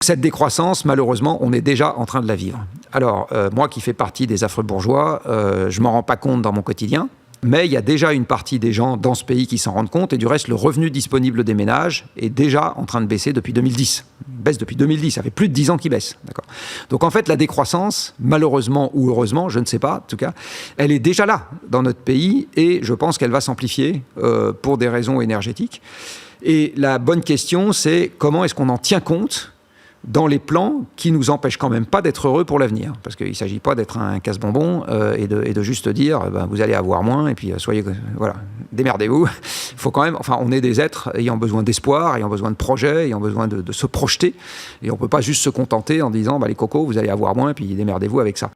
Cette décroissance, malheureusement, on est déjà en train de la vivre. Alors, moi qui fais partie des affreux bourgeois, je ne m'en rends pas compte dans mon quotidien, mais il y a déjà une partie des gens dans ce pays qui s'en rendent compte, et du reste, le revenu disponible des ménages est déjà en train de baisser depuis 2010. Il baisse depuis 2010, ça fait plus de 10 ans qu'il baisse. D'accord. Donc en fait, la décroissance, malheureusement ou heureusement, je ne sais pas, en tout cas, elle est déjà là dans notre pays, et je pense qu'elle va s'amplifier pour des raisons énergétiques. Et la bonne question, c'est comment est-ce qu'on en tient compte dans les plans qui nous empêchent quand même pas d'être heureux pour l'avenir. Parce qu'il ne s'agit pas d'être un casse-bonbon et de juste dire vous allez avoir moins et puis soyez, voilà, démerdez-vous. Il faut quand même, enfin, on est des êtres ayant besoin d'espoir, ayant besoin de projets, ayant besoin de se projeter. Et on ne peut pas juste se contenter en disant les cocos, vous allez avoir moins et puis démerdez-vous avec ça.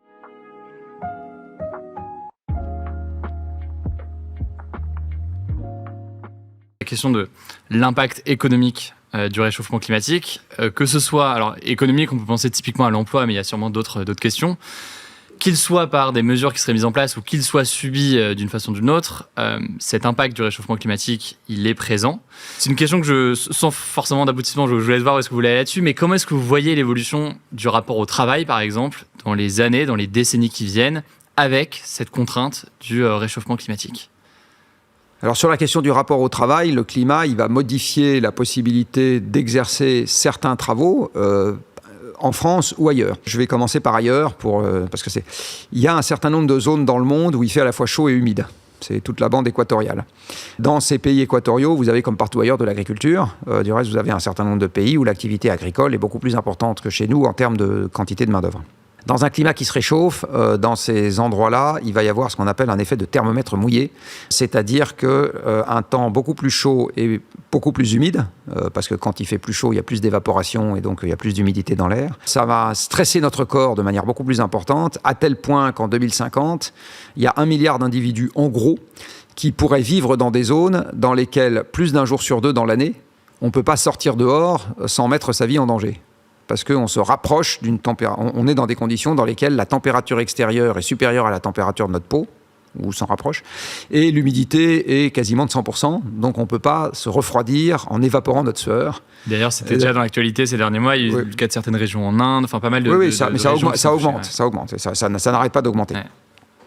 La question de l'impact économique du réchauffement climatique, que ce soit, alors économique, on peut penser typiquement à l'emploi, mais il y a sûrement d'autres questions, qu'il soit par des mesures qui seraient mises en place ou qu'il soit subi d'une façon ou d'une autre, cet impact du réchauffement climatique, il est présent. C'est une question que sans forcément d'aboutissement, je vous laisse voir où est-ce que vous voulez aller là-dessus, mais comment est-ce que vous voyez l'évolution du rapport au travail, par exemple, dans les années, dans les décennies qui viennent, avec cette contrainte du réchauffement climatique ? Alors sur la question du rapport au travail, le climat, il va modifier la possibilité d'exercer certains travaux en France ou ailleurs. Je vais commencer par ailleurs parce que il y a un certain nombre de zones dans le monde où il fait à la fois chaud et humide. C'est toute la bande équatoriale. Dans ces pays équatoriaux, vous avez comme partout ailleurs de l'agriculture. Du reste, vous avez un certain nombre de pays où l'activité agricole est beaucoup plus importante que chez nous en termes de quantité de main-d'œuvre. Dans un climat qui se réchauffe, dans ces endroits-là, il va y avoir ce qu'on appelle un effet de thermomètre mouillé, c'est-à-dire qu'un temps beaucoup plus chaud et beaucoup plus humide, parce que quand il fait plus chaud, il y a plus d'évaporation et donc il y a plus d'humidité dans l'air. Ça va stresser notre corps de manière beaucoup plus importante, à tel point qu'en 2050, il y a 1 milliard d'individus, en gros, qui pourraient vivre dans des zones dans lesquelles, plus d'un jour sur 2 dans l'année, on ne peut pas sortir dehors sans mettre sa vie en danger. Parce qu'on se rapproche d'une température. On est dans des conditions dans lesquelles la température extérieure est supérieure à la température de notre peau, ou s'en rapproche, et l'humidité est quasiment de 100%, donc on ne peut pas se refroidir en évaporant notre sueur. D'ailleurs, c'était déjà dans l'actualité ces derniers mois, il y a eu le cas de certaines régions en Inde, enfin pas mal de... Oui, mais ça augmente, ça n'arrête pas d'augmenter. Ouais.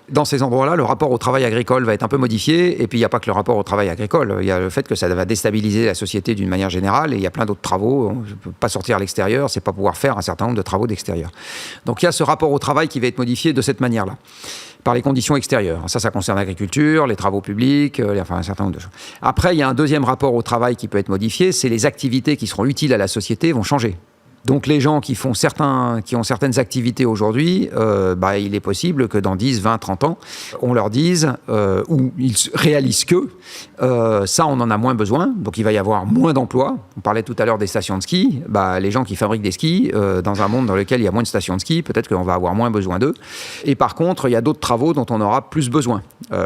Dans ces endroits-là, le rapport au travail agricole va être un peu modifié. Et puis, il n'y a pas que le rapport au travail agricole. Il y a le fait que ça va déstabiliser la société d'une manière générale. Et il y a plein d'autres travaux. Je ne peux pas sortir à l'extérieur. Ce n'est pas pouvoir faire un certain nombre de travaux d'extérieur. Donc, il y a ce rapport au travail qui va être modifié de cette manière-là, par les conditions extérieures. Ça concerne l'agriculture, les travaux publics, enfin un certain nombre de choses. Après, il y a un deuxième rapport au travail qui peut être modifié. C'est les activités qui seront utiles à la société vont changer. Donc les gens qui ont certaines activités aujourd'hui, il est possible que dans 10, 20, 30 ans, on leur dise, ou ils réalisent que ça, on en a moins besoin, donc il va y avoir moins d'emplois. On parlait tout à l'heure des stations de ski. Les gens qui fabriquent des skis, dans un monde dans lequel il y a moins de stations de ski, peut-être qu'on va avoir moins besoin d'eux. Et par contre, il y a d'autres travaux dont on aura plus besoin.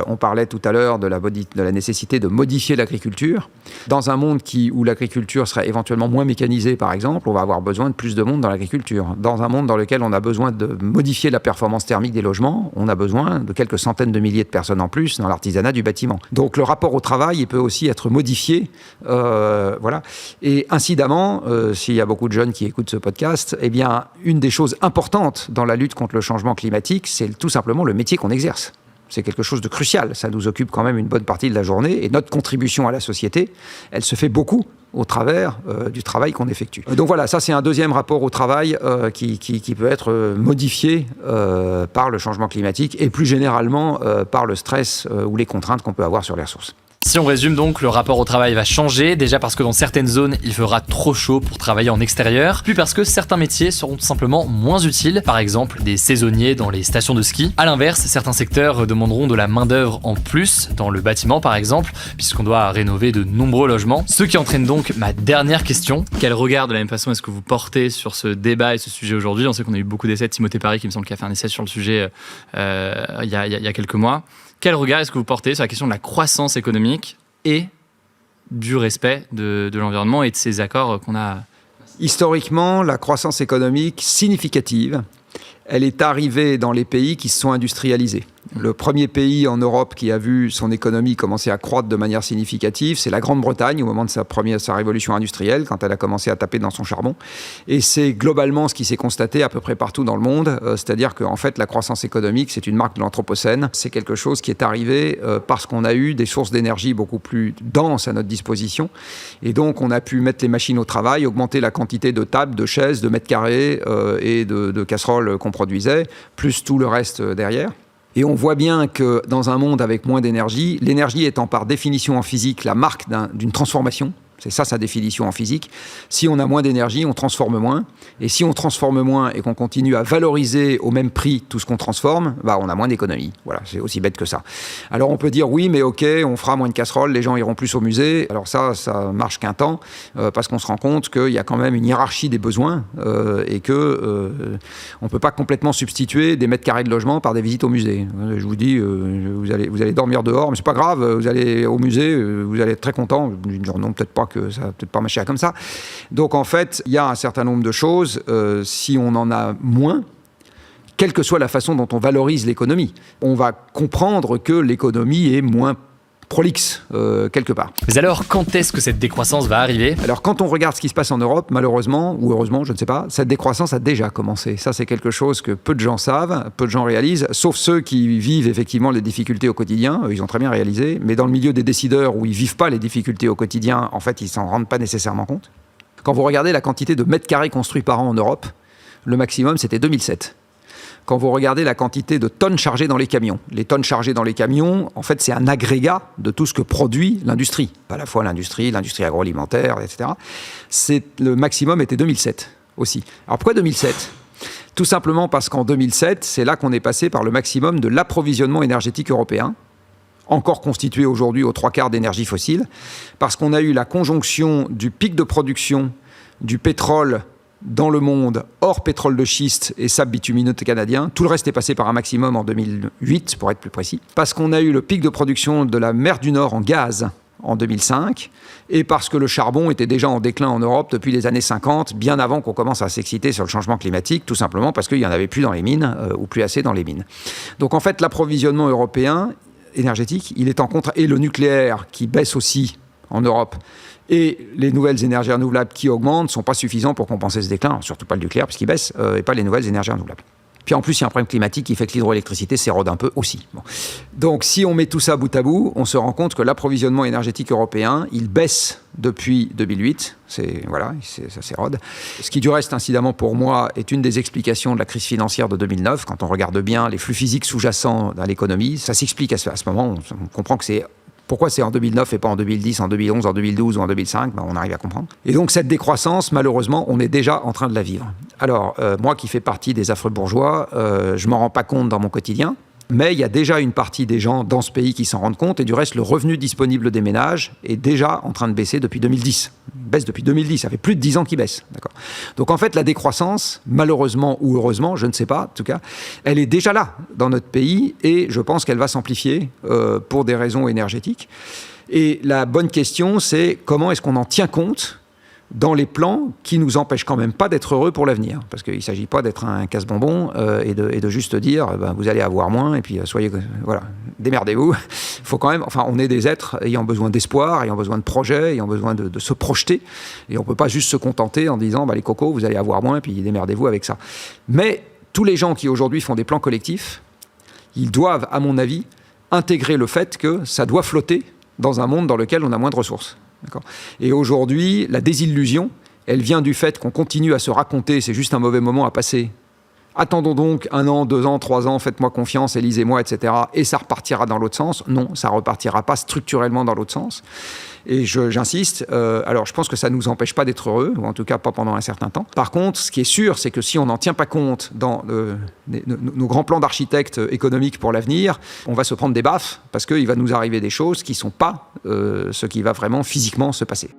On parlait tout à l'heure de la nécessité de modifier l'agriculture. Dans un monde où l'agriculture serait éventuellement moins mécanisée, par exemple, on va avoir besoin de plus de monde dans l'agriculture. Dans un monde dans lequel on a besoin de modifier la performance thermique des logements, on a besoin de quelques centaines de milliers de personnes en plus dans l'artisanat du bâtiment. Donc le rapport au travail, il peut aussi être modifié. Voilà. Et incidemment, s'il y a beaucoup de jeunes qui écoutent ce podcast, eh bien, une des choses importantes dans la lutte contre le changement climatique, c'est tout simplement le métier qu'on exerce. C'est quelque chose de crucial. Ça nous occupe quand même une bonne partie de la journée. Et notre contribution à la société, elle se fait beaucoup au travers du travail qu'on effectue. Donc voilà, ça c'est un deuxième rapport au travail qui peut être modifié par le changement climatique et plus généralement par le stress ou les contraintes qu'on peut avoir sur les ressources. Si on résume donc, le rapport au travail va changer, déjà parce que dans certaines zones, il fera trop chaud pour travailler en extérieur, puis parce que certains métiers seront tout simplement moins utiles, par exemple des saisonniers dans les stations de ski. A l'inverse, certains secteurs demanderont de la main-d'œuvre en plus, dans le bâtiment par exemple, puisqu'on doit rénover de nombreux logements. Ce qui entraîne donc ma dernière question. Quel regard de la même façon est-ce que vous portez sur ce débat et ce sujet aujourd'hui ? On sait qu'on a eu beaucoup d'essais de Timothée Paris, qui me semble qu'il a fait un essai sur le sujet il y a quelques mois. Quel regard est-ce que vous portez sur la question de la croissance économique et du respect de l'environnement et de ces accords qu'on a ? Historiquement, la croissance économique significative, elle est arrivée dans les pays qui se sont industrialisés. Le premier pays en Europe qui a vu son économie commencer à croître de manière significative, c'est la Grande-Bretagne au moment de sa révolution industrielle, quand elle a commencé à taper dans son charbon. Et c'est globalement ce qui s'est constaté à peu près partout dans le monde, c'est-à-dire qu'en fait la croissance économique, c'est une marque de l'Anthropocène. C'est quelque chose qui est arrivé parce qu'on a eu des sources d'énergie beaucoup plus denses à notre disposition. Et donc on a pu mettre les machines au travail, augmenter la quantité de tables, de chaises, de mètres carrés et de casseroles qu'on produisait, plus tout le reste derrière. Et on voit bien que dans un monde avec moins d'énergie, l'énergie étant par définition en physique la marque d'une transformation, c'est ça sa définition en physique. Si on a moins d'énergie, on transforme moins. Et si on transforme moins et qu'on continue à valoriser au même prix tout ce qu'on transforme, on a moins d'économie. Voilà, c'est aussi bête que ça. Alors on peut dire oui, mais ok, on fera moins de casseroles, les gens iront plus au musée. Alors ça marche qu'un temps, parce qu'on se rend compte qu'il y a quand même une hiérarchie des besoins et que on peut pas complètement substituer des mètres carrés de logement par des visites au musée. Je vous dis, vous allez dormir dehors, mais c'est pas grave, vous allez au musée, vous allez être très content. Genre, non, peut-être pas que ça va peut-être pas marcher comme ça. Donc en fait, il y a un certain nombre de choses, si on en a moins, quelle que soit la façon dont on valorise l'économie, on va comprendre que l'économie est moins prolixe quelque part. Mais alors, quand est-ce que cette décroissance va arriver ? Alors, quand on regarde ce qui se passe en Europe, malheureusement, ou heureusement, je ne sais pas, cette décroissance a déjà commencé. Ça, c'est quelque chose que peu de gens savent, peu de gens réalisent, sauf ceux qui vivent effectivement les difficultés au quotidien. Ils ont très bien réalisé. Mais dans le milieu des décideurs où ils ne vivent pas les difficultés au quotidien, en fait, ils ne s'en rendent pas nécessairement compte. Quand vous regardez la quantité de mètres carrés construits par an en Europe, le maximum, c'était 2007. Quand vous regardez la quantité de tonnes chargées dans les camions. Les tonnes chargées dans les camions, en fait, c'est un agrégat de tout ce que produit l'industrie. À la fois l'industrie agroalimentaire, etc. Le maximum était 2007 aussi. Alors pourquoi 2007 ? Tout simplement parce qu'en 2007, c'est là qu'on est passé par le maximum de l'approvisionnement énergétique européen, encore constitué aujourd'hui aux 3/4 d'énergie fossile, parce qu'on a eu la conjonction du pic de production du pétrole dans le monde, hors pétrole de schiste et sable bitumineux canadien. Tout le reste est passé par un maximum en 2008, pour être plus précis. Parce qu'on a eu le pic de production de la mer du Nord en gaz en 2005, et parce que le charbon était déjà en déclin en Europe depuis les années 50, bien avant qu'on commence à s'exciter sur le changement climatique, tout simplement parce qu'il n'y en avait plus dans les mines, ou plus assez dans les mines. Donc en fait, l'approvisionnement européen énergétique, il est en contre... Et le nucléaire, qui baisse aussi en Europe, et les nouvelles énergies renouvelables qui augmentent ne sont pas suffisants pour compenser ce déclin, surtout pas le nucléaire puisqu'il baisse, et pas les nouvelles énergies renouvelables. Puis en plus, il y a un problème climatique qui fait que l'hydroélectricité s'érode un peu aussi. Bon. Donc si on met tout ça bout à bout, on se rend compte que l'approvisionnement énergétique européen, il baisse depuis 2008, ça s'érode. Ce qui du reste, incidemment pour moi, est une des explications de la crise financière de 2009. Quand on regarde bien les flux physiques sous-jacents dans l'économie, ça s'explique à ce moment, on comprend que c'est... Pourquoi c'est en 2009 et pas en 2010, en 2011, en 2012 ou en 2005 ? On arrive à comprendre. Et donc cette décroissance, malheureusement, on est déjà en train de la vivre. Alors, moi qui fais partie des affreux bourgeois, je ne m'en rends pas compte dans mon quotidien, mais il y a déjà une partie des gens dans ce pays qui s'en rendent compte, et du reste, le revenu disponible des ménages est déjà en train de baisser depuis 2010. Il baisse depuis 2010, ça fait plus de 10 ans qu'il baisse. D'accord. Donc en fait, la décroissance, malheureusement ou heureusement, je ne sais pas, en tout cas, elle est déjà là dans notre pays, et je pense qu'elle va s'amplifier pour des raisons énergétiques. Et la bonne question, c'est comment est-ce qu'on en tient compte dans les plans qui nous empêchent quand même pas d'être heureux pour l'avenir. Parce qu'il ne s'agit pas d'être un casse-bonbon et de juste dire vous allez avoir moins et puis démerdez-vous. Il faut quand même, on est des êtres ayant besoin d'espoir, ayant besoin de projets, ayant besoin de se projeter. Et on ne peut pas juste se contenter en disant les cocos, vous allez avoir moins et puis démerdez-vous avec ça. Mais tous les gens qui aujourd'hui font des plans collectifs, ils doivent, à mon avis, intégrer le fait que ça doit flotter dans un monde dans lequel on a moins de ressources. D'accord. Et aujourd'hui, la désillusion, elle vient du fait qu'on continue à se raconter, c'est juste un mauvais moment à passer. Attendons donc 1 an, 2 ans, 3 ans, faites-moi confiance, élisez-moi, etc. Et ça repartira dans l'autre sens. Non, ça ne repartira pas structurellement dans l'autre sens. Et j'insiste, alors je pense que ça ne nous empêche pas d'être heureux, ou en tout cas pas pendant un certain temps. Par contre, ce qui est sûr, c'est que si on n'en tient pas compte dans nos grands plans d'architectes économiques pour l'avenir, on va se prendre des baffes, parce qu'il va nous arriver des choses qui ne sont pas ce qui va vraiment physiquement se passer.